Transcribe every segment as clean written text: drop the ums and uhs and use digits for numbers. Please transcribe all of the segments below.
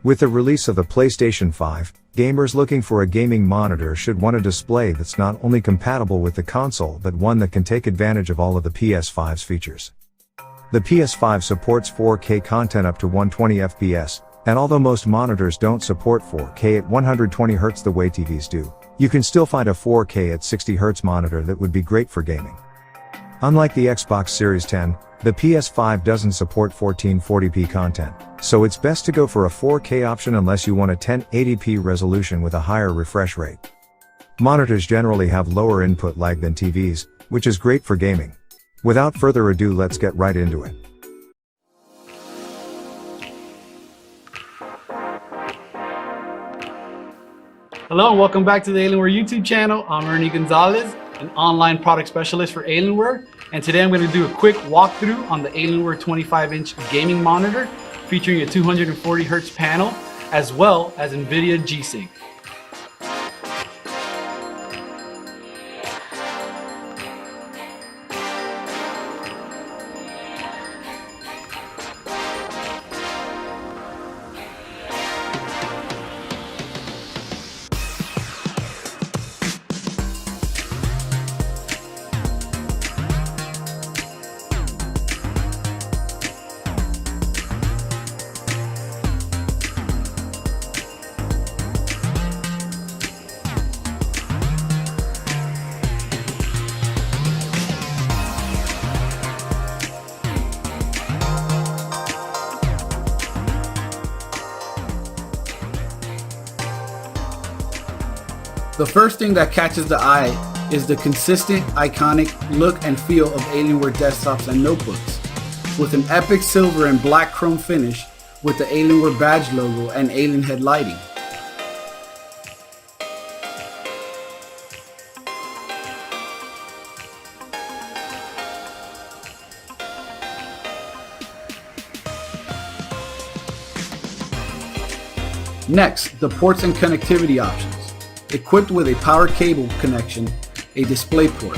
With the release of the PlayStation 5, gamers looking for a gaming monitor should want a display that's not only compatible with the console but one that can take advantage of all of the PS5's features. The PS5 supports 4K content up to 120 FPS, and although most monitors don't support 4K at 120Hz the way TVs do, you can still find a 4K at 60Hz monitor that would be great for gaming. Unlike the Xbox Series 10, the PS5 doesn't support 1440p content, so it's best to go for a 4K option unless you want a 1080p resolution with a higher refresh rate. Monitors generally have lower input lag than TVs, which is great for gaming. Without further ado, let's get right into it. Hello and welcome back to the Alienware YouTube channel. I'm Ernie Gonzalez, an online product specialist for Alienware, and today I'm going to do a quick walkthrough on the Alienware 25-inch gaming monitor featuring a 240Hz panel as well as NVIDIA G-Sync. The first thing that catches the eye is the consistent, iconic look and feel of Alienware desktops and notebooks, with an epic silver and black chrome finish with the Alienware badge logo and alien head lighting. Next, the ports and connectivity options. Equipped with a power cable connection, a display port,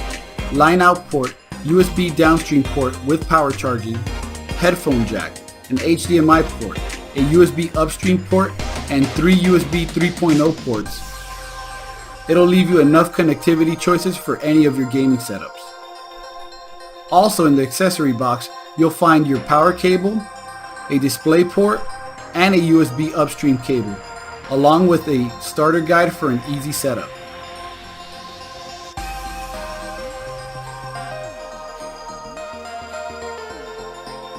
line out port, USB downstream port with power charging, headphone jack, an HDMI port, a USB upstream port, and 3 USB 3.0 ports. It'll leave you enough connectivity choices for any of your gaming setups. Also in the accessory box, you'll find your power cable, a display port, and a USB upstream cable, along with a starter guide for an easy setup.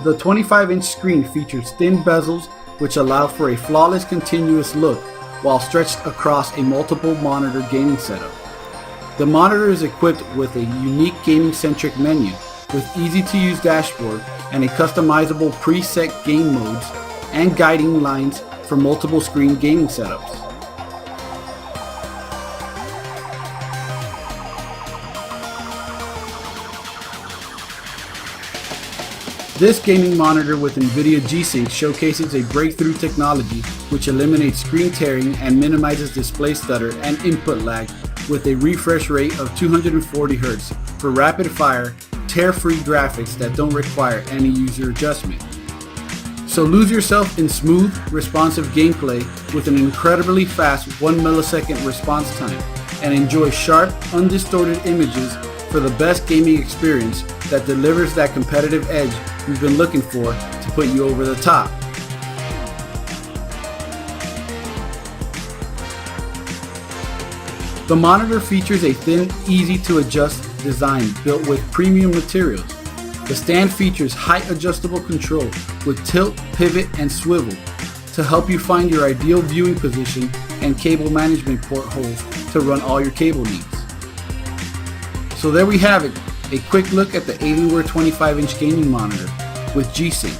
The 25-inch screen features thin bezels which allow for a flawless continuous look while stretched across a multiple monitor gaming setup. The monitor is equipped with a unique gaming-centric menu with easy-to-use dashboard and a customizable preset game modes and guiding lines for multiple screen gaming setups. This gaming monitor with NVIDIA G-Sync showcases a breakthrough technology which eliminates screen tearing and minimizes display stutter and input lag with a refresh rate of 240Hz for rapid-fire, tear-free graphics that don't require any user adjustment. So lose yourself in smooth, responsive gameplay with an incredibly fast 1 millisecond response time and enjoy sharp, undistorted images for the best gaming experience that delivers that competitive edge you've been looking for to put you over the top. The monitor features a thin, easy to adjust design built with premium materials. The stand features height adjustable control with tilt, pivot, and swivel to help you find your ideal viewing position and cable management port holes to run all your cable needs. So there we have it, a quick look at the Alienware 25-inch gaming monitor with G-Sync.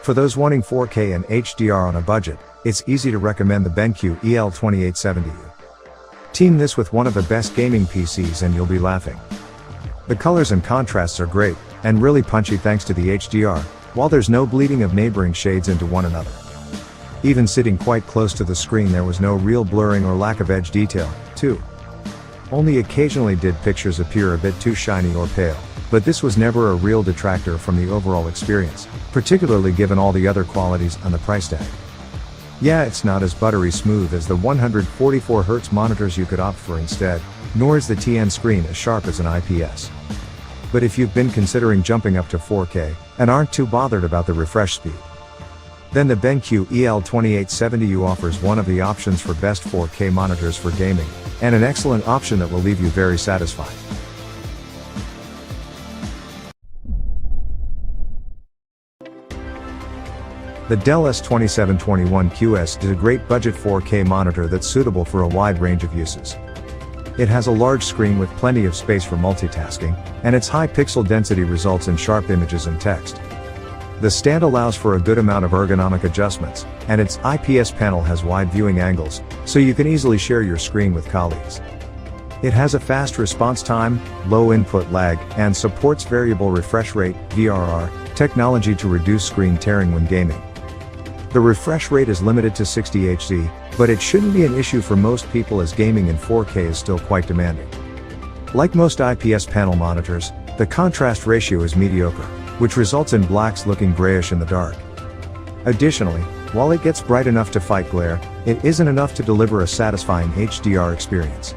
For those wanting 4K and HDR on a budget, it's easy to recommend the BenQ EL2870U. Team this with one of the best gaming PCs and you'll be laughing. The colors and contrasts are great, and really punchy thanks to the HDR, while there's no bleeding of neighboring shades into one another. Even sitting quite close to the screen there was no real blurring or lack of edge detail, too. Only occasionally did pictures appear a bit too shiny or pale, but this was never a real detractor from the overall experience, particularly given all the other qualities and the price tag. Yeah, it's not as buttery smooth as the 144Hz monitors you could opt for instead, nor is the TN screen as sharp as an IPS. But if you've been considering jumping up to 4K, and aren't too bothered about the refresh speed, then the BenQ EL2870U offers one of the options for best 4K monitors for gaming, and an excellent option that will leave you very satisfied. The Dell S2721QS is a great budget 4K monitor that's suitable for a wide range of uses. It has a large screen with plenty of space for multitasking, and its high pixel density results in sharp images and text. The stand allows for a good amount of ergonomic adjustments, and its IPS panel has wide viewing angles, so you can easily share your screen with colleagues. It has a fast response time, low input lag, and supports variable refresh rate (VRR) technology to reduce screen tearing when gaming. The refresh rate is limited to 60 Hz, but it shouldn't be an issue for most people as gaming in 4K is still quite demanding. Like most IPS panel monitors, the contrast ratio is mediocre, which results in blacks looking grayish in the dark. Additionally, while it gets bright enough to fight glare, it isn't enough to deliver a satisfying HDR experience.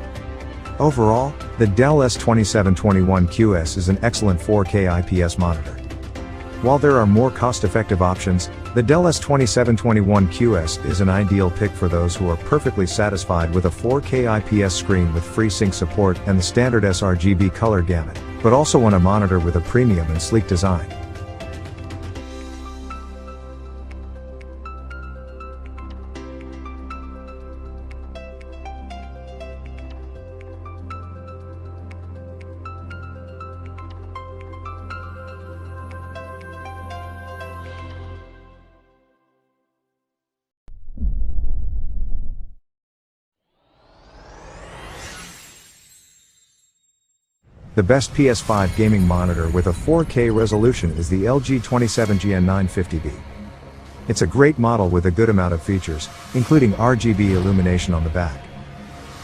Overall, the Dell S2721QS is an excellent 4K IPS monitor. While there are more cost-effective options, the Dell S2721QS is an ideal pick for those who are perfectly satisfied with a 4K IPS screen with FreeSync support and the standard sRGB color gamut, but also want a monitor with a premium and sleek design. The best PS5 gaming monitor with a 4K resolution is the LG 27GN950B. It's a great model with a good amount of features, including RGB illumination on the back.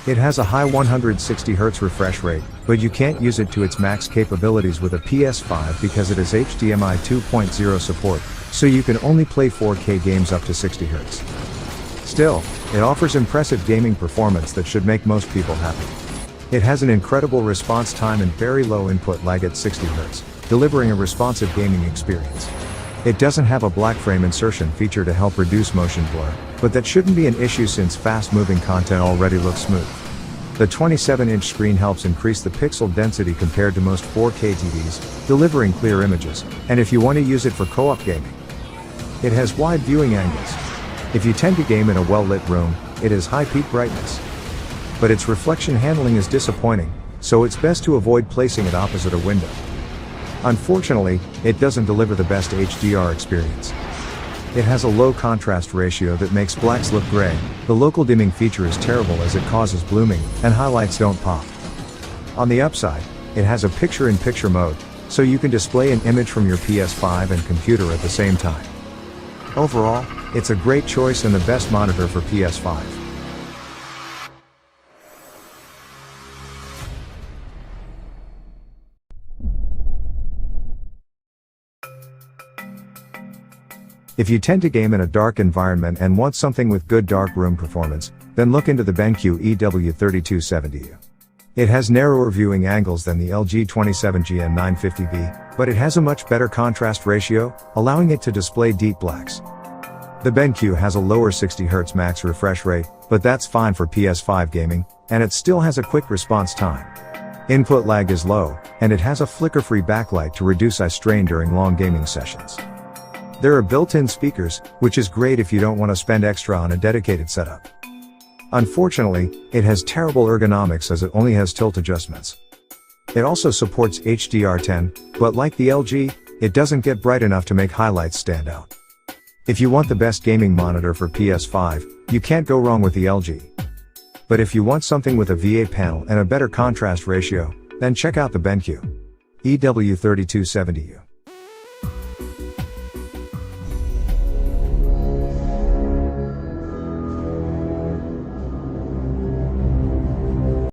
It has a high 160Hz refresh rate, but you can't use it to its max capabilities with a PS5 because it has HDMI 2.0 support, so you can only play 4K games up to 60Hz. Still, it offers impressive gaming performance that should make most people happy. It has an incredible response time and very low input lag at 60Hz, delivering a responsive gaming experience. It doesn't have a black frame insertion feature to help reduce motion blur, but that shouldn't be an issue since fast-moving content already looks smooth. The 27-inch screen helps increase the pixel density compared to most 4K TVs, delivering clear images, and if you want to use it for co-op gaming. It has wide viewing angles. If you tend to game in a well-lit room, it has high peak brightness. But its reflection handling is disappointing, so it's best to avoid placing it opposite a window. Unfortunately, it doesn't deliver the best HDR experience. It has a low contrast ratio that makes blacks look gray, the local dimming feature is terrible as it causes blooming, and highlights don't pop. On the upside, it has a picture-in-picture mode, so you can display an image from your PS5 and computer at the same time. Overall, it's a great choice and the best monitor for PS5. If you tend to game in a dark environment and want something with good darkroom performance, then look into the BenQ EW3270U. It has narrower viewing angles than the LG 27GN950B, but it has a much better contrast ratio, allowing it to display deep blacks. The BenQ has a lower 60Hz max refresh rate, but that's fine for PS5 gaming, and it still has a quick response time. Input lag is low, and it has a flicker-free backlight to reduce eye strain during long gaming sessions. There are built-in speakers, which is great if you don't want to spend extra on a dedicated setup. Unfortunately, it has terrible ergonomics as it only has tilt adjustments. It also supports HDR10, but like the LG, it doesn't get bright enough to make highlights stand out. If you want the best gaming monitor for PS5, you can't go wrong with the LG. But if you want something with a VA panel and a better contrast ratio, then check out the BenQ EW3270U.